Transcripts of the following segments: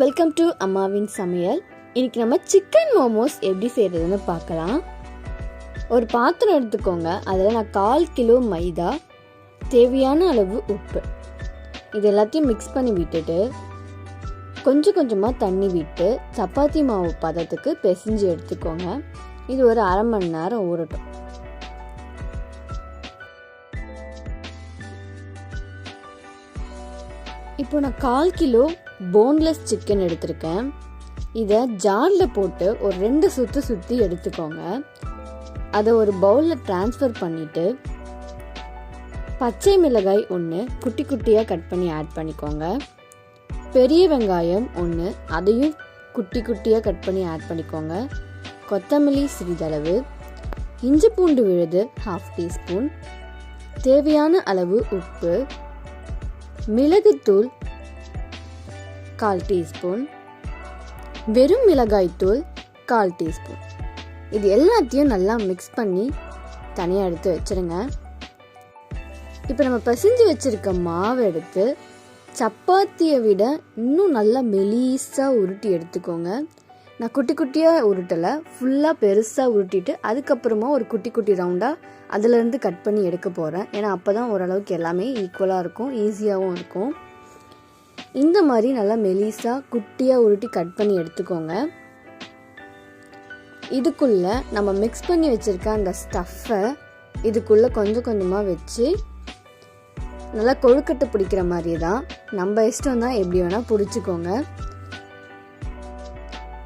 Welcome to அம்மாவின் சமையல். இன்னைக்கு நம்ம சிக்கன் மோமோஸ் எப்படி செய்கிறதுன்னு பார்க்கலாம். ஒரு பாத்திரம் எடுத்துக்கோங்க. அதில் நான் 1/4 கிலோ மைதா, தேவையான அளவு உப்பு, இது எல்லாத்தையும் மிக்ஸ் பண்ணி விட்டுட்டு கொஞ்சம் கொஞ்சமாக தண்ணி விட்டு சப்பாத்தி மாவு பதத்துக்கு பிசைஞ்சு எடுத்துக்கோங்க. இது ஒரு 1/2 மணி நேரம் ஊறட்டும். இப்போ நான் 1/4 கிலோ போன்லெஸ் சிக்கன் எடுத்திருக்கேன். இதை ஜாரில் போட்டு ஒரு 2 சுற்று சுற்றி எடுத்துக்கோங்க. அதை ஒரு பவுலில் ட்ரான்ஸ்ஃபர் பண்ணிவிட்டு பச்சை மிளகாய் 1 குட்டி குட்டியாக கட் பண்ணி ஆட் பண்ணிக்கோங்க. பெரிய வெங்காயம் 1, அதையும் குட்டி குட்டியாக கட் பண்ணி ஆட் பண்ணிக்கோங்க. கொத்தமல்லி சிறிதளவு, இஞ்சி பூண்டு விழுது 1/2 டீஸ்பூன், தேவையான அளவு உப்பு, மிளகுத்தூள் 1/4 டீஸ்பூன், வெறும் மிளகாய்த்தூள் 1/4 டீஸ்பூன். இது எல்லாத்தையும் நல்லா மிக்ஸ் பண்ணி தனியாக எடுத்து வச்சுருங்க. இப்போ நம்ம பிசைஞ்சு வச்சுருக்க மாவு எடுத்து சப்பாத்தியை விட இன்னும் நல்லா மெலிசாக உருட்டி எடுத்துக்கோங்க. நான் குட்டி குட்டியாக உருட்டலை, ஃபுல்லாக பெருசாக உருட்டிட்டு அதுக்கப்புறமா ஒரு குட்டி குட்டி ரவுண்டாக அதிலேருந்து கட் பண்ணி எடுக்க போகிறேன். ஏன்னா அப்போ தான் ஓரளவுக்கு எல்லாமே ஈக்குவலாக இருக்கும், ஈஸியாகவும் இருக்கும். இந்த மாதிரி நல்லா மெலிசாக குட்டியாக உருட்டி கட் பண்ணி எடுத்துக்கோங்க. இதுக்குள்ளே நம்ம மிக்ஸ் பண்ணி வச்சுருக்க அந்த ஸ்டஃப்பை இதுக்குள்ளே கொஞ்சம் கொஞ்சமாக வச்சு நல்லா கொழுக்கட்டை பிடிக்கிற மாதிரி தான், நம்ம இஷ்டம் தான், எப்படி வேணால் பிடிச்சிக்கோங்க.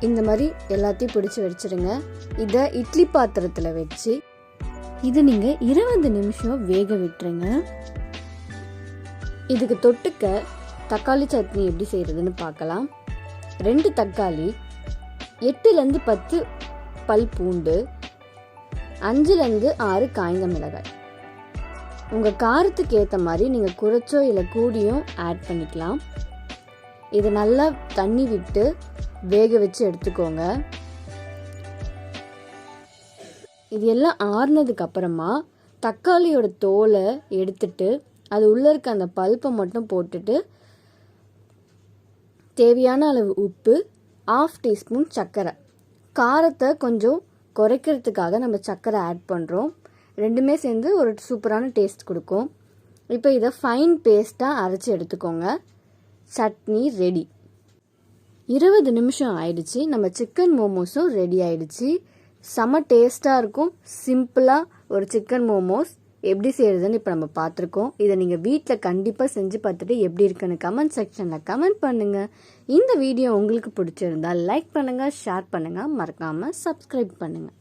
இந்த மாதிரி எல்லாத்தையும் பிடிச்சி வச்சுருங்க. இதை இட்லி பாத்திரத்தில் வச்சு இது நீங்கள் 20 நிமிஷம் வேக விட்டுருங்க. இதுக்கு தொட்டுக்க தக்காளி சட்னி எப்படி செய்கிறதுன்னு பார்க்கலாம். 2 தக்காளி, 8லேருந்து 10 பல் பூண்டு, 5லேருந்து 6 காய்ந்த மிளகாய். உங்கள் காரத்துக்கு ஏற்ற மாதிரி நீங்கள் குறைச்சோ இல்லை கூடியும் ஆட் பண்ணிக்கலாம். இதை நல்லா தண்ணி விட்டு வேக வச்சு எடுத்துக்கோங்க. இது எல்லாம் ஆறுனதுக்கு அப்புறமா தக்காளியோட தோலை எடுத்துட்டு அது உள்ளே இருக்க அந்த பல்ப்பை மட்டும் போட்டுட்டு தேவையான அளவு உப்பு, 1/2 டீஸ்பூன் சர்க்கரை, காரத்தை கொஞ்சம் குறைக்கிறதுக்காக நம்ம சர்க்கரை ஆட் பண்ணுறோம். ரெண்டுமே சேர்ந்து ஒரு சூப்பரான டேஸ்ட் கொடுக்கும். இப்போ இதை ஃபைன் பேஸ்ட்டாக அரைச்சி எடுத்துக்கோங்க. சட்னி ரெடி. 20 நிமிஷம் ஆயிடுச்சு. நம்ம சிக்கன் மோமோஸும் ரெடி ஆயிடுச்சு. செம்ம டேஸ்ட்டாக இருக்கும். சிம்பிளாக ஒரு சிக்கன் மோமோஸ் எப்படி செய்கிறதுன்னு இப்போ நம்ம பார்த்துருக்கோம். இதை நீங்கள் வீட்டில் கண்டிப்பாக செஞ்சு பார்த்துட்டு எப்படி இருக்குன்னு கமெண்ட் செக்ஷனில் கமெண்ட் பண்ணுங்கள். இந்த வீடியோ உங்களுக்கு பிடிச்சிருந்தால் லைக் பண்ணுங்கள், ஷேர் பண்ணுங்கள், மறக்காமல் சப்ஸ்கிரைப் பண்ணுங்கள்.